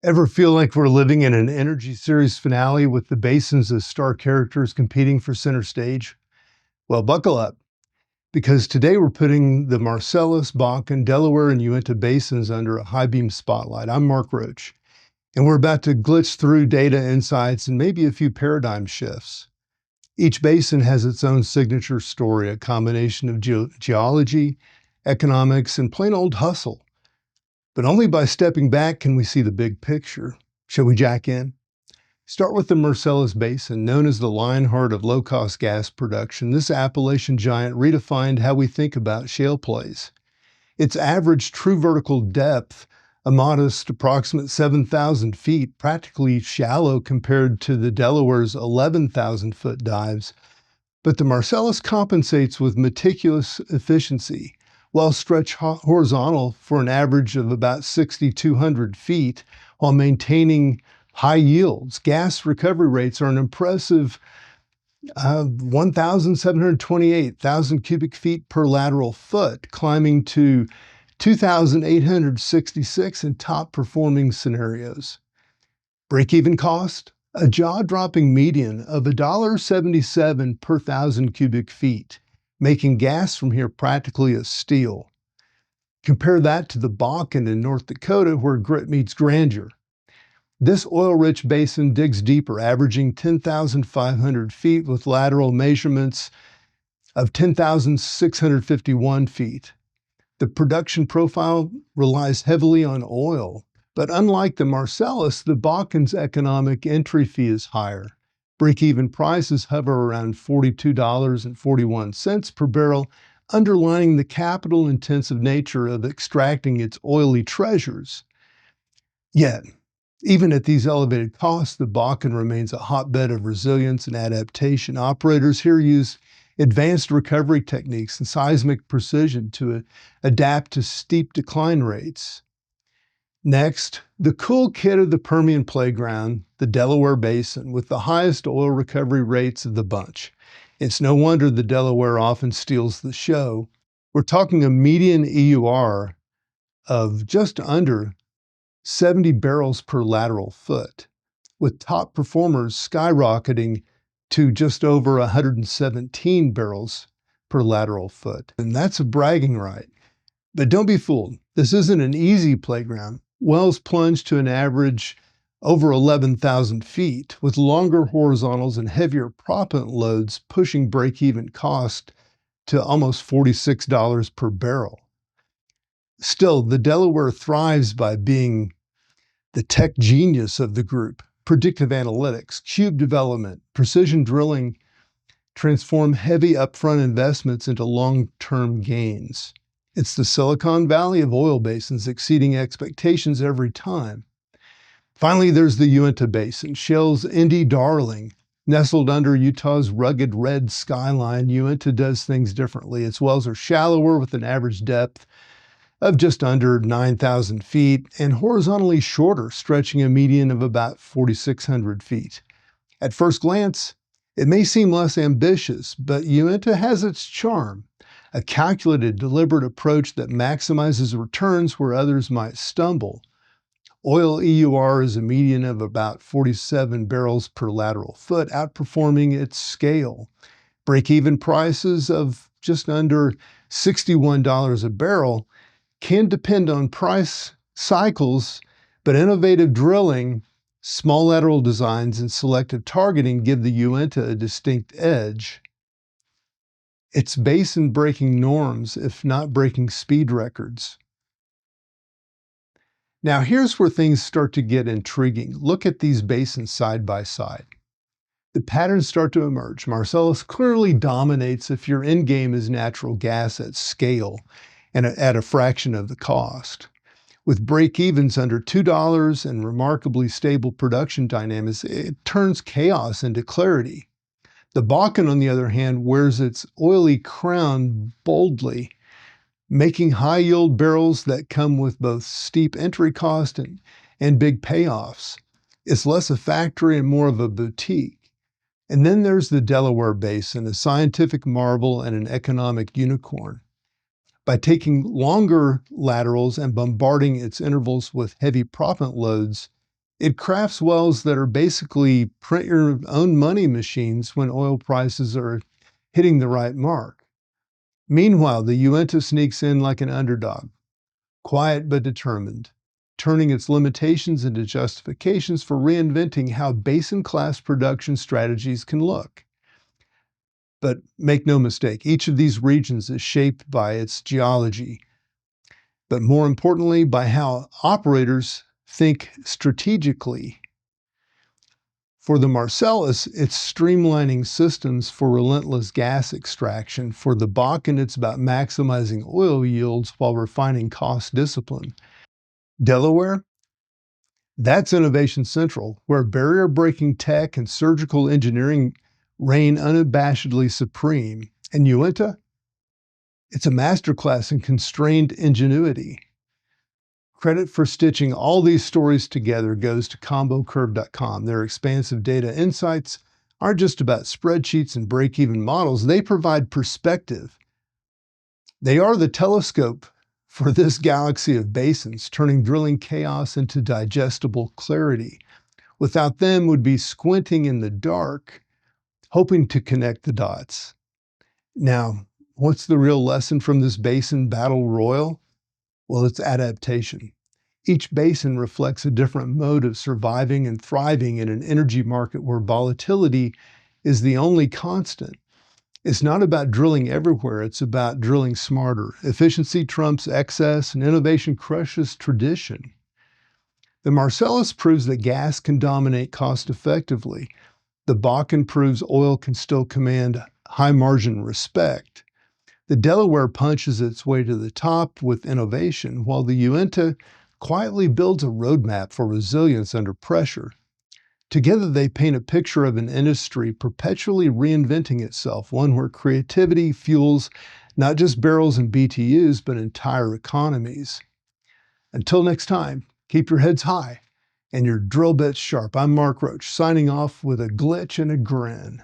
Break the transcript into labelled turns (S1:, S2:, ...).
S1: Ever feel like we're living in an energy series finale with the basins as star characters competing for center stage? Well, buckle up, because today we're putting the Marcellus, Bakken, Delaware, and Uinta basins under a high beam spotlight. I'm Mark Roach, and we're about to glitch through data insights and maybe a few paradigm shifts. Each basin has its own signature story, a combination of geology, economics, and plain old hustle. But only by stepping back can we see the big picture. Shall we jack in? Start with the Marcellus Basin, known as the lionheart of low-cost gas production. This Appalachian giant redefined how we think about shale plays. Its average true vertical depth, a modest approximate 7,000 feet, practically shallow compared to the Delaware's 11,000-foot dives. But the Marcellus compensates with meticulous efficiency, well stretched horizontal for an average of about 6,200 feet, while maintaining high yields. Gas recovery rates are an impressive 1,728,000 cubic feet per lateral foot, climbing to 2,866 in top performing scenarios. Break-even cost? A jaw-dropping median of $1.77 per 1,000 cubic feet, making gas from here practically a steal. Compare that to the Bakken in North Dakota, where grit meets grandeur. This oil-rich basin digs deeper, averaging 10,500 feet with lateral measurements of 10,651 feet. The production profile relies heavily on oil. But unlike the Marcellus, the Bakken's economic entry fee is higher. Break-even prices hover around $42.41 per barrel, underlining the capital-intensive nature of extracting its oily treasures. Yet, even at these elevated costs, the Bakken remains a hotbed of resilience and adaptation. Operators here use advanced recovery techniques and seismic precision to adapt to steep decline rates. Next, the cool kid of the Permian playground, the Delaware Basin, with the highest oil recovery rates of the bunch. It's no wonder the Delaware often steals the show. We're talking a median EUR of just under 70 barrels per lateral foot, with top performers skyrocketing to just over 117 barrels per lateral foot. And that's a bragging right. But don't be fooled. This isn't an easy playground. Wells plunge to an average over 11,000 feet, with longer horizontals and heavier proppant loads pushing break-even cost to almost $46 per barrel. Still, the Delaware thrives by being the tech genius of the group. Predictive analytics, cube development, precision drilling transform heavy upfront investments into long-term gains. It's the Silicon Valley of oil basins, exceeding expectations every time. Finally, there's the Uinta Basin, shale's indie darling. Nestled under Utah's rugged red skyline, Uinta does things differently. Its wells are shallower with an average depth of just under 9,000 feet and horizontally shorter, stretching a median of about 4,600 feet. At first glance, it may seem less ambitious, but Uinta has its charm. A calculated, deliberate approach that maximizes returns where others might stumble. Oil EUR is a median of about 47 barrels per lateral foot, outperforming its scale. Break-even prices of just under $61 a barrel can depend on price cycles, but innovative drilling, small lateral designs, and selective targeting give the Uinta a distinct edge. It's basin breaking norms, if not breaking speed records. Now here's where things start to get intriguing. Look at these basins side by side. The patterns start to emerge. Marcellus clearly dominates if your end game is natural gas at scale and at a fraction of the cost. With break-evens under $2 and remarkably stable production dynamics, it turns chaos into clarity. The Bakken, on the other hand, wears its oily crown boldly, making high-yield barrels that come with both steep entry cost and big payoffs. It's less a factory and more of a boutique. And then there's the Delaware Basin, a scientific marvel and an economic unicorn. By taking longer laterals and bombarding its intervals with heavy proppant loads, It crafts wells that are basically print your own money machines when oil prices are hitting the right mark. Meanwhile, the Uinta sneaks in like an underdog, quiet but determined, turning its limitations into justifications for reinventing how basin-class production strategies can look. But make no mistake, each of these regions is shaped by its geology, but more importantly, by how operators think strategically. For the Marcellus, it's streamlining systems for relentless gas extraction. For the Bakken, it's about maximizing oil yields while refining cost discipline. Delaware, that's Innovation Central, where barrier-breaking tech and surgical engineering reign unabashedly supreme. And Uinta, it's a masterclass in constrained ingenuity. Credit for stitching all these stories together goes to combocurve.com. Their expansive data insights aren't just about spreadsheets and break-even models. They provide perspective. They are the telescope for this galaxy of basins, turning drilling chaos into digestible clarity. Without them, we'd be squinting in the dark, hoping to connect the dots. Now, what's the real lesson from this basin battle royal? Well, it's adaptation. Each basin reflects a different mode of surviving and thriving in an energy market where volatility is the only constant. It's not about drilling everywhere, it's about drilling smarter. Efficiency trumps excess and innovation crushes tradition. The Marcellus proves that gas can dominate cost effectively. The Bakken proves oil can still command high margin respect. The Delaware punches its way to the top with innovation, while the Uinta quietly builds a roadmap for resilience under pressure. Together, they paint a picture of an industry perpetually reinventing itself, one where creativity fuels not just barrels and BTUs, but entire economies. Until next time, keep your heads high and your drill bits sharp. I'm Mark Roach, signing off with a glitch and a grin.